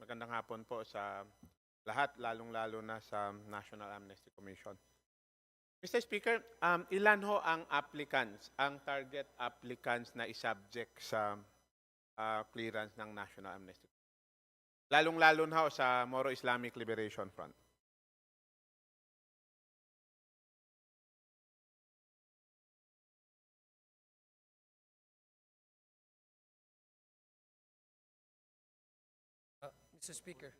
Magandang hapon po sa lahat, lalong-lalo na sa National Amnesty Commission. Mr. Speaker, ilan ho ang applicants, ang target applicants na isubject sa clearance ng National Amnesty? Lalong-lalo na ho sa Moro Islamic Liberation Front. Mr. Speaker.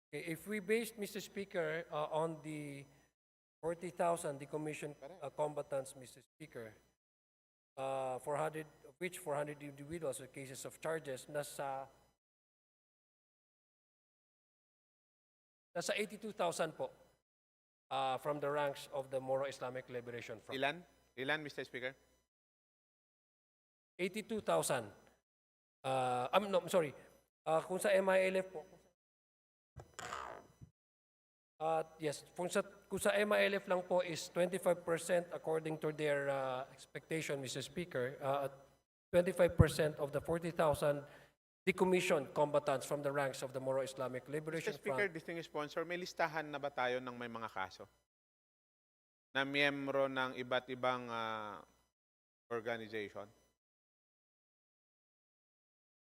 Okay, if we based, Mr. Speaker, on the 40,000 decommissioned combatants, Mr. Speaker, 400, of which 400 individuals are cases of charges, nasa 82,000 po from the ranks of the Moro Islamic Liberation Front. Ilan? Ilan, Mr. Speaker? 82,000. No, I'm sorry. Kung sa MILF po. Yes, kung sa MILF lang po is 25% according to their expectation, Mr. Speaker. 25% of the 40,000 decommissioned combatants from the ranks of the Moro Islamic Liberation Mr. Speaker, Front. distinguished sponsor, may listahan na ba tayo ng may mga kaso? Na miyembro ng iba't ibang organization?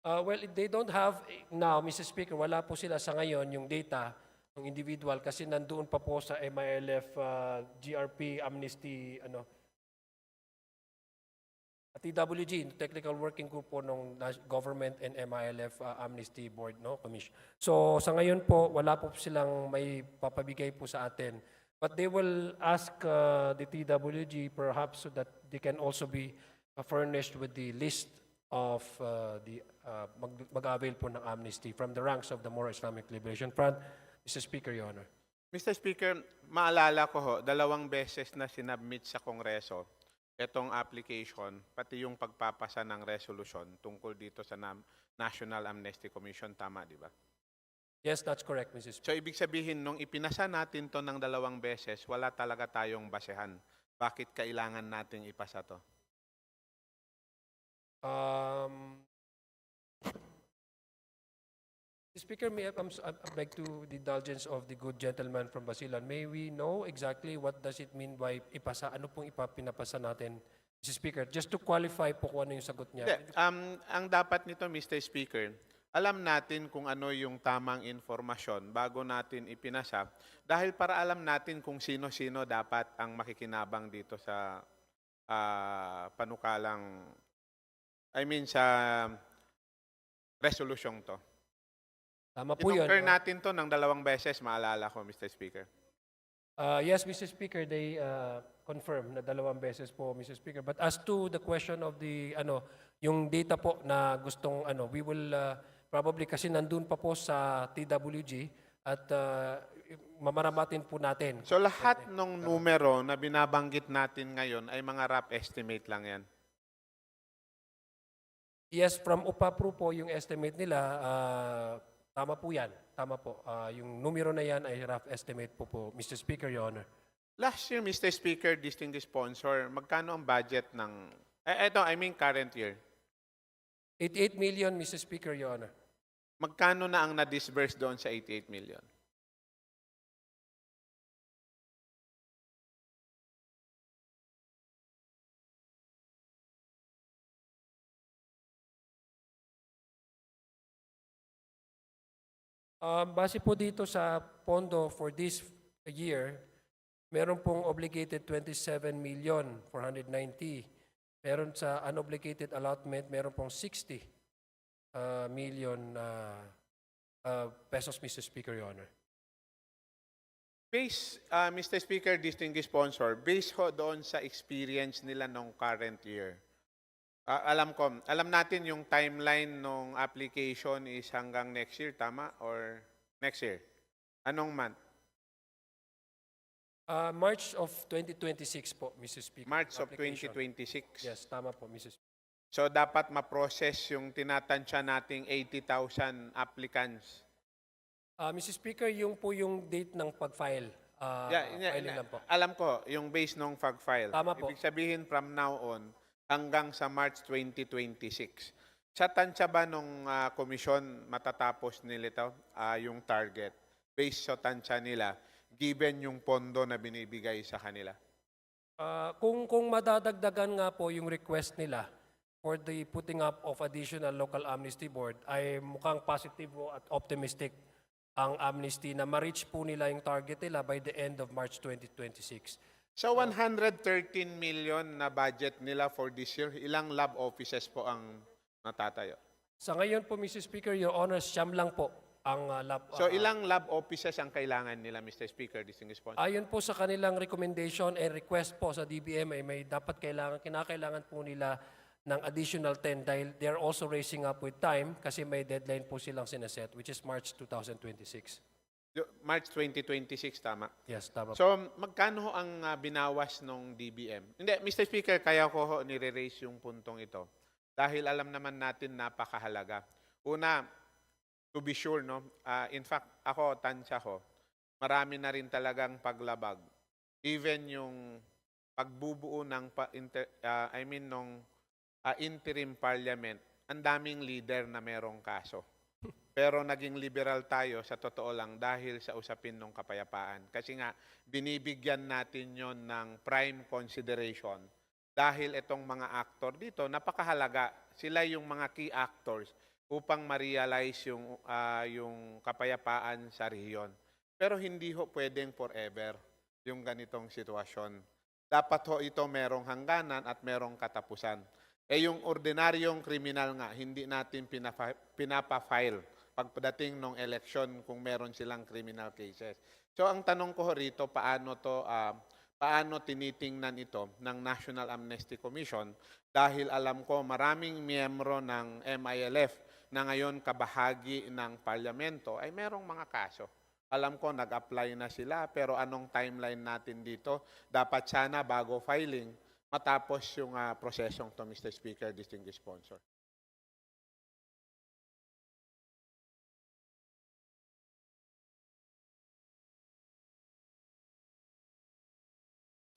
Well, they don't have now, Mr. Speaker, wala po sila sa ngayon yung data ng individual kasi nandoon pa po sa MILF, GRP, Amnesty, TWG, Technical Working Group po ng Government and MILF Amnesty Board, no, Commission. So sa ngayon po, wala po silang may papabigay po sa atin. But they will ask the TWG perhaps so that they can also be furnished with the list of the mag-avail po ng amnesty from the ranks of the Moro Islamic Liberation Front. Mr. Speaker, Your Honor. Mr. Speaker, maalala ko ho, 2 beses na sinabmit sa Kongreso itong application, pati yung pagpapasa ng resolution tungkol dito sa National Amnesty Commission. Tama, di ba? Yes, that's correct, Mr. Speaker. So, ibig sabihin, nung ipinasa natin to ng 2 beses, wala talaga tayong basehan. Bakit kailangan nating ipasa to? Speaker, may I beg to the indulgence of the good gentleman from Basilan. May we know exactly what does it mean by ipasa? Ano pong pinapasa natin, Mr. Speaker? Just to qualify po kung ano yung sagot niya. Hindi, ang dapat nito, Mr. Speaker, alam natin kung ano yung tamang informasyon bago natin ipinasa. Dahil para alam natin kung sino-sino dapat ang makikinabang dito sa panukalang, sa resolusyong to. Tama po yun. Kinumpare natin to ng 2 beses, maalala ko, Mr. Speaker. Yes, Mr. Speaker, they confirm na 2 beses po, Mr. Speaker. But as to the question of the, yung data po na gustong, we will probably kasi nandun pa po sa TWG at mamaramatin po natin. So lahat ng numero na binabanggit natin ngayon ay mga rough estimate lang yan? Yes, from UPAPRO po yung estimate nila, tama po yan. Tama po. Yung numero na yan ay rough estimate po, Mr. Speaker, Your Honor. Last year, Mr. Speaker, distinguished sponsor, magkano ang budget ng, current year? 88 million, Mr. Speaker, Your Honor. Magkano na ang na-disburse doon sa 88 million? Base po dito sa pondo for this year, meron pong obligated 27 million 490. Meron sa unobligated allotment, meron pong 60 million pesos, Mr. Speaker, Your Honor. Mr. Speaker, distinguished sponsor, based ho doon sa experience nila nung current year, alam natin yung timeline ng application is hanggang next year, tama? Or next year? Anong month? March of 2026 po, Mr. Speaker. March of application. 2026. Yes, tama po, Mr. Speaker. So dapat ma-process yung tinatansya nating 80,000 applicants. Mr. Speaker, yung po yung date ng pag-file. Filing lang po. Alam ko, yung base nung file. Tama po. Ibig sabihin from now on, hanggang sa March 2026. Sa tansya ba nung komisyon matatapos nila ito, yung target, based sa tansya nila, given yung pondo na binibigay sa kanila? Kung madadagdagan nga po yung request nila for the putting up of additional local amnesty board, ay mukhang positive po at optimistic ang amnesty na ma-reach po nila yung target nila by the end of March 2026. Sa 113 million na budget nila for this year, ilang lab offices po ang natatayo? Sa ngayon po, Mr. Speaker, Your Honor, siyam lang po ang So ilang lab offices ang kailangan nila, Mr. Speaker, distinguished sponsor? ayon po sa kanilang recommendation and request po sa DBM ay may dapat kinakailangan po nila ng additional 10 dahil they're also racing up with time kasi may deadline po silang sinaset which is March 2026. March 2026, tama? Yes, tama po. So magkano ho ang binawas nung DBM? Hindi, Mr. Speaker, kaya ko ho nire-raise yung puntong ito. Dahil alam naman natin napakahalaga. Una, to be sure, no? In fact, ako, tansya ko, marami na rin talagang paglabag. Even yung pagbubuo ng nung interim parliament, ang daming leader na merong kaso. Pero naging liberal tayo sa totoo lang dahil sa usapin ng kapayapaan. Kasi nga, binibigyan natin yon ng prime consideration dahil itong mga actor dito, napakahalaga. Sila yung mga key actors upang ma-realize yung kapayapaan sa rehiyon. Pero hindi ho pwedeng forever yung ganitong sitwasyon. Dapat ho ito merong hangganan at merong katapusan. Yung ordinaryong kriminal nga, hindi natin pinapa-file pagdating ng election kung meron silang criminal cases. So ang tanong ko rito, paano tinitingnan ito ng National Amnesty Commission dahil alam ko maraming miyembro ng MILF na ngayon kabahagi ng parlamento ay merong mga kaso. Alam ko nag-apply na sila pero anong timeline natin dito? Dapat sana bago filing matapos yung prosesong to, Mr. Speaker, distinguished sponsor.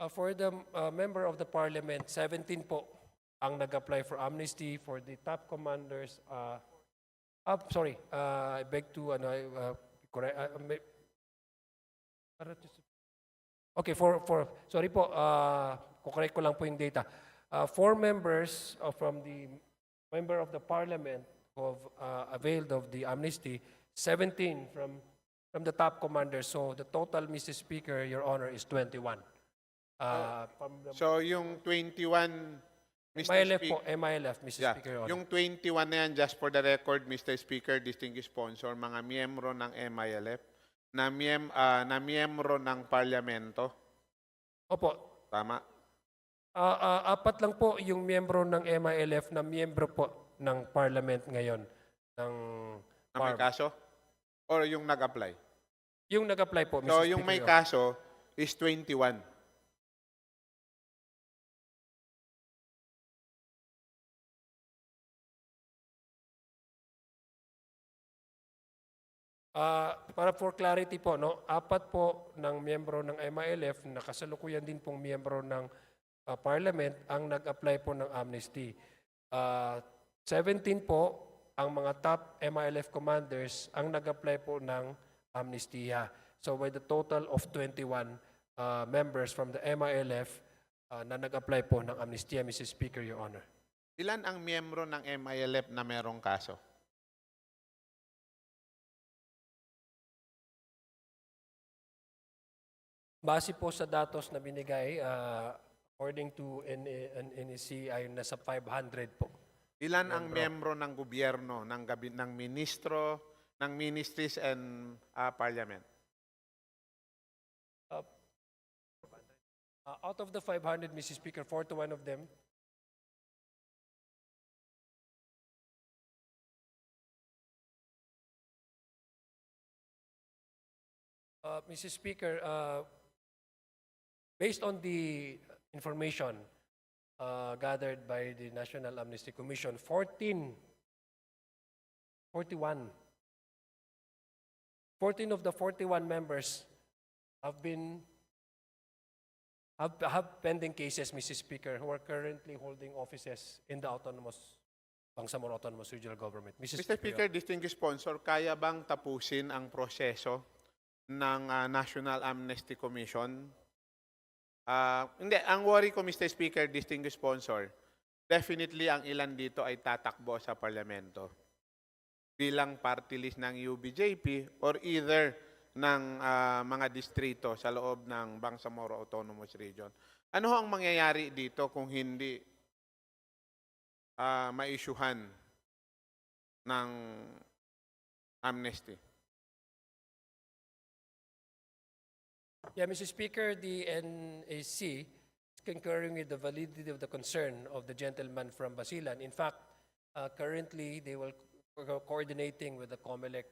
For the member of the parliament, 17 po ang nag-apply for amnesty. For the top commanders, I beg to correct. Okay, sorry po, kukorek ko lang po yung data. 4 members from the member of the parliament who have availed of the amnesty, 17 from the top commanders. So the total, Mr. Speaker, Your Honor, is 21. So yung 21, Mr. MILF Speaker, po, MILF, Mr. yeah, Speaker, Your Honor. yung 21 na yan, just for the record, Mr. Speaker, distinguished sponsor, mga miyembro ng MILF, na miyembro ng parlamento. Opo, Tama? apat lang po yung miyembro ng MILF na miyembro po ng parliament ngayon. Ng Na may kaso? Or yung nag-apply? Yung nag-apply po, Mr. So Speaker. yung may Your Honor. kaso is 21. Para for clarity po, no, 4 po ng miyembro ng MILF na kasalukuyan din pong miyembro ng parliament ang nag-apply po ng amnesty. 17 po ang mga top MILF commanders ang nag-apply po ng amnestiya. So by the total of 21 members from the MILF na nag-apply po ng amnestiya, Mr. Speaker, Your Honor. Ilan ang miyembro ng MILF na merong kaso? Base po sa datos na binigay, according to NEC, ay nasa 500 po. Ilan ang miyembro ng gobyerno, ng ministro, ng ministries and parliament? Out of the 500, Mr. Speaker, 41 of them Mr. Speaker, based on the information gathered by the National Amnesty Commission, 14 of the 41 members have pending cases, Mr. Speaker, who are currently holding offices in the autonomous Bangsamoro Autonomous Regional Government. Mrs. Mr. Speaker, distinguished sponsor, kaya bang tapusin ang proseso ng National Amnesty Commission? Hindi, ang worry ko, Mr. Speaker, distinguished sponsor, definitely ang ilan dito ay tatakbo sa parlamento bilang party list ng UBJP or either ng mga distrito sa loob ng Bangsamoro Autonomous Region. Ano ang mangyayari dito kung hindi ma-issuehan ng amnesty? Yeah, Mr. Speaker, the NAC is concurring with the validity of the concern of the gentleman from Basilan. In fact, currently they will coordinating with the COMELEC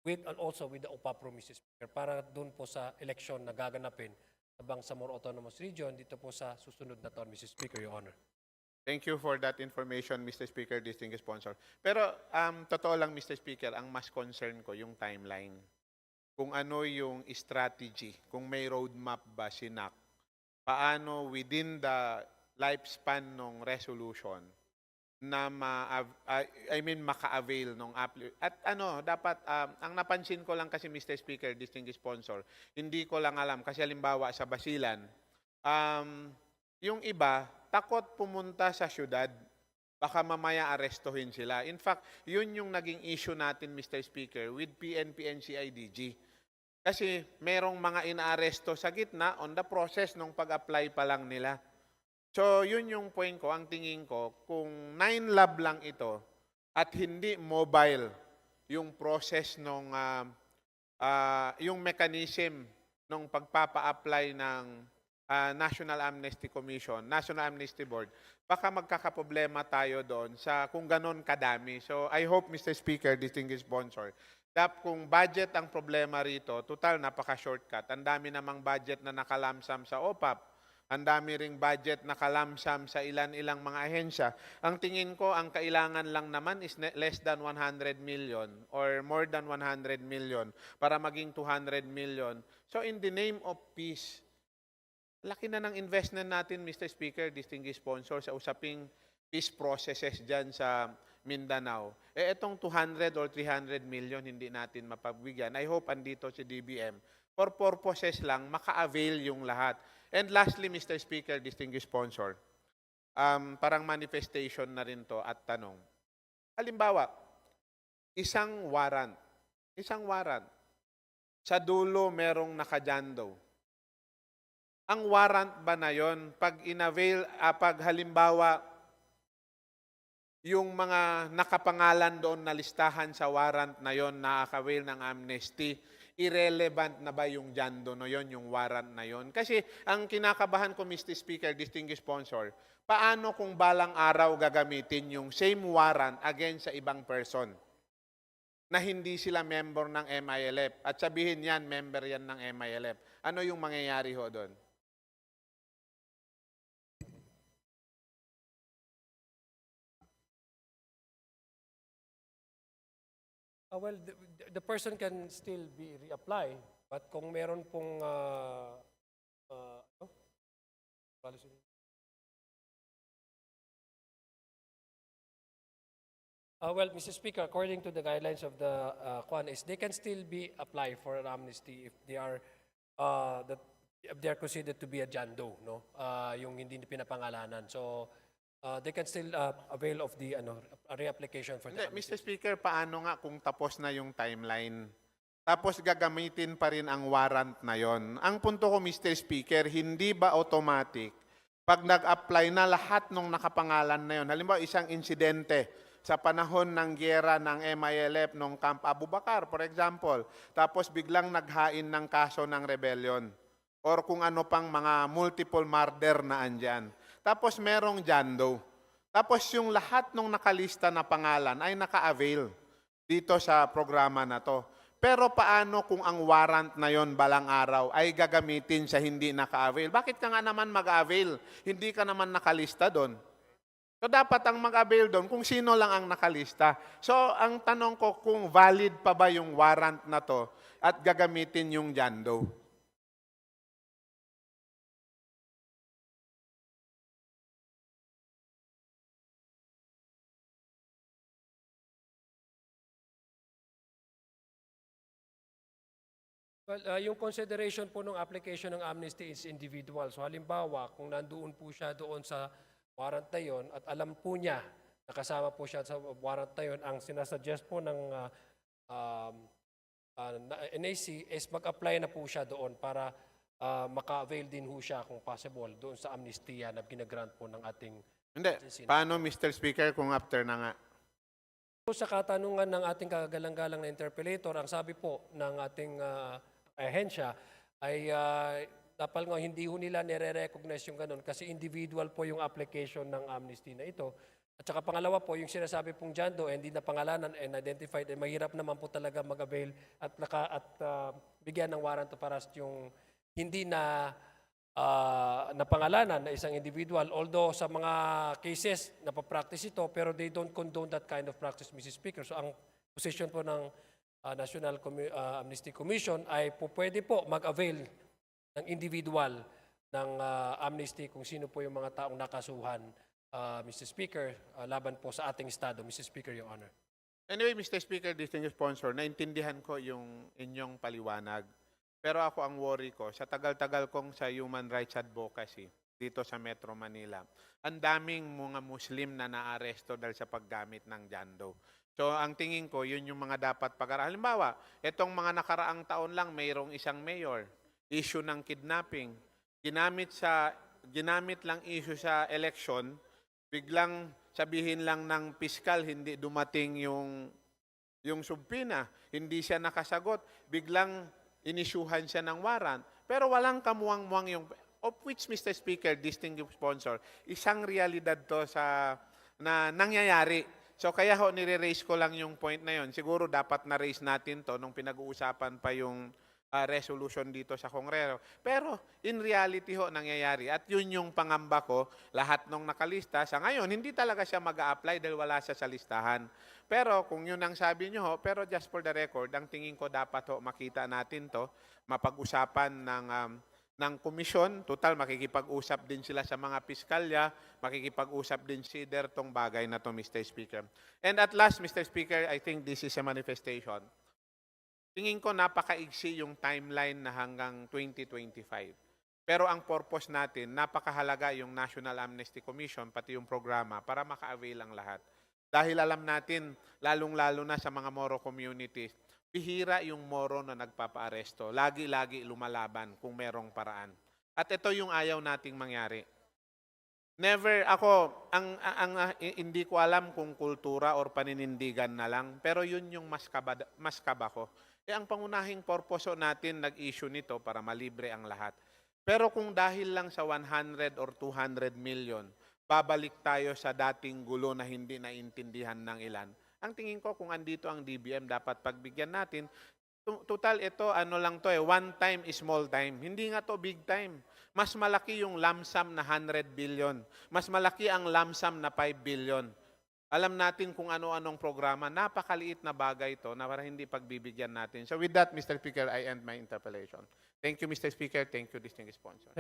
and also with the OPAPRO, Mr. Speaker, para dun po sa election na gaganapin sa Bangsamoro Autonomous Region dito po sa susunod na taon, Mr. Speaker, Your Honor. Thank you for that information, Mr. Speaker, distinguished sponsor. Pero totoo lang, Mr. Speaker, ang mas concern ko yung timeline. Kung ano yung strategy, kung may roadmap ba si NAC, paano within the lifespan ng resolution na maka-avail ng at dapat ang napansin ko lang kasi, Mr. Speaker, distinguished sponsor, hindi ko lang alam kasi halimbawa sa Basilan, yung iba takot pumunta sa syudad, baka mamaya arestuhin sila. In fact, yun yung naging issue natin, Mr. Speaker, with PNP and CIDG. Kasi merong mga inaaresto sa gitna on the process nung pag-apply pa lang nila. So, yun yung point ko, ang tingin ko, kung 9-lab lang ito at hindi mobile yung process nung, yung mechanism nung pagpapa-apply ng National Amnesty Commission, National Amnesty Board, baka magkakaproblema tayo doon sa kung ganon kadami. So, I hope, Mr. Speaker, distinguished sponsor, kung budget ang problema rito, total napaka-shortcut. Ang dami namang budget na nakalamsam sa OPAP. Ang dami ring budget na kalamsam sa ilan-ilang mga ahensya. Ang tingin ko, ang kailangan lang naman is less than 100 million or more than 100 million para maging 200 million. So in the name of peace, laki na ng investment natin, Mr. Speaker, distinguished sponsor, sa usaping peace processes dyan sa Mindanao. Itong 200 or 300 million hindi natin mapagbigyan. I hope andito si DBM. For purposes lang, maka-avail yung lahat. And lastly, Mr. Speaker, distinguished sponsor, parang manifestation na rin to at tanong. Halimbawa, isang warrant, sa dulo merong nakajando. Ang warrant ba na yon, pag inavail, pag halimbawa, yung mga nakapangalan doon na listahan sa warrant na yon na akawail ng amnesty, irrelevant na ba yung jando no yon, yung warrant na yon? Kasi ang kinakabahan ko, Mr. Speaker, distinguished sponsor, paano kung balang araw gagamitin yung same warrant against sa ibang person na hindi sila member ng MILF at sabihin yan, member yan ng MILF? Ano yung mangyayari ho doon? Well, the person can still be reapply, but kung meron pong well, Mr. Speaker, according to the guidelines of the Kwan is they can still be apply for an amnesty if they are if they are considered to be a jando, no? Yung hindi pinapangalanan. So they can still avail of the reapplication for the amnesty. Mr. Speaker, paano nga kung tapos na yung timeline? Tapos gagamitin pa rin ang warrant na yon. Ang punto ko, Mr. Speaker, hindi ba automatic pag nag-apply na lahat ng nakapangalan na yon? Halimbawa, isang insidente sa panahon ng giyera ng MILF nung Camp Abu Bakar, for example, tapos biglang naghain ng kaso ng rebellion or kung ano pang mga multiple murder na andyan. Tapos merong jando. Tapos yung lahat ng nakalista na pangalan ay naka-avail dito sa programa na to. Pero paano kung ang warrant na yon balang araw ay gagamitin sa hindi naka-avail? Bakit ka nga naman mag-avail? Hindi ka naman nakalista doon. So dapat ang mag-avail doon kung sino lang ang nakalista. So ang tanong ko kung valid pa ba yung warrant na to at gagamitin yung jando. Well, yung consideration po ng application ng amnesty is individual. So halimbawa, kung nandoon po siya doon sa warrant na yun at alam po niya, nakasama po siya sa warrant na yun, ang sinasuggest po ng um, NAC is mag-apply na po siya doon para maka-avail din ho siya kung possible doon sa amnestia na ginagrant po ng ating Hindi. agency. Paano, Mr. Speaker, kung after na nga? So, sa katanungan ng ating kagalang-galang na interpellator, ang sabi po ng ating ahensya ay dapat nga hindi ho nila nire-recognize yung ganun kasi individual po yung application ng amnesty na ito. At saka pangalawa po, yung sinasabi pong Jando, hindi na pangalanan and identified, mahirap naman po talaga mag-avail at bigyan ng warrant of arrest yung hindi na napangalanan na isang individual. Although sa mga cases, napapractice ito, pero they don't condone that kind of practice, Mrs. Speaker. So ang position po ng National Amnesty Commission ay pwede po mag-avail ng individual ng amnesty kung sino po yung mga taong nakasuhan, Mr. Speaker, laban po sa ating Estado. Mr. Speaker, Your Honor. Anyway, Mr. Speaker, distinguished sponsor, naintindihan ko yung inyong paliwanag. Pero ako ang worry ko, sa tagal-tagal kong sa human rights advocacy dito sa Metro Manila, ang daming mga Muslim na naaresto dahil sa paggamit ng Jando. So ang tingin ko, yun yung mga dapat pag-aralan. Halimbawa, itong mga nakaraang taon lang, mayroong isang mayor, issue ng kidnapping, ginamit lang issue sa election, biglang sabihin lang ng piskal, hindi dumating yung subpina, hindi siya nakasagot, biglang inisyuhan siya ng warrant, pero walang kamuwang-muwang yung, of which, Mr. Speaker, distinguished sponsor, isang realidad to na nangyayari. So kaya ho, nire-raise ko lang yung point na yun. Siguro dapat na-raise natin to nung pinag-uusapan pa yung resolution dito sa Kongreso. Pero in reality ho, nangyayari. At yun yung pangamba ko, lahat nung nakalista, sa ngayon, hindi talaga siya mag-a-apply dahil wala siya sa listahan. Pero kung yun ang sabi nyo ho, pero just for the record, ang tingin ko dapat ho, makita natin to, mapag-usapan ng komisyon. Total, makikipag-usap din sila sa mga piskalya, makikipag-usap din si DER tong bagay na to, Mr. Speaker. And at last, Mr. Speaker, I think this is a manifestation. Tingin ko napakaigsi yung timeline na hanggang 2025. Pero ang purpose natin, napakahalaga yung National Amnesty Commission, pati yung programa, para maka-avail ang lahat. Dahil alam natin, lalong-lalo na sa mga Moro communities, bihira yung Moro na nagpapa-aresto. Lagi-lagi lumalaban kung merong paraan. At ito yung ayaw nating mangyari. Never, hindi ko alam kung kultura or paninindigan na lang, pero yun yung mas kaba ko. Ang pangunahing purpose natin nag-issue nito para malibre ang lahat. Pero kung dahil lang sa 100 or 200 million, babalik tayo sa dating gulo na hindi naintindihan ng ilan. Ang tingin ko kung andito ang DBM, dapat pagbigyan natin. Total ito, lang to one time is small time. Hindi nga to big time. Mas malaki yung lump sum na 100 billion. Mas malaki ang lump sum na 5 billion. Alam natin kung ano-anong programa. Napakaliit na bagay ito na para hindi pagbibigyan natin. So with that, Mr. Speaker, I end my interpellation. Thank you, Mr. Speaker. Thank you, distinguished sponsor.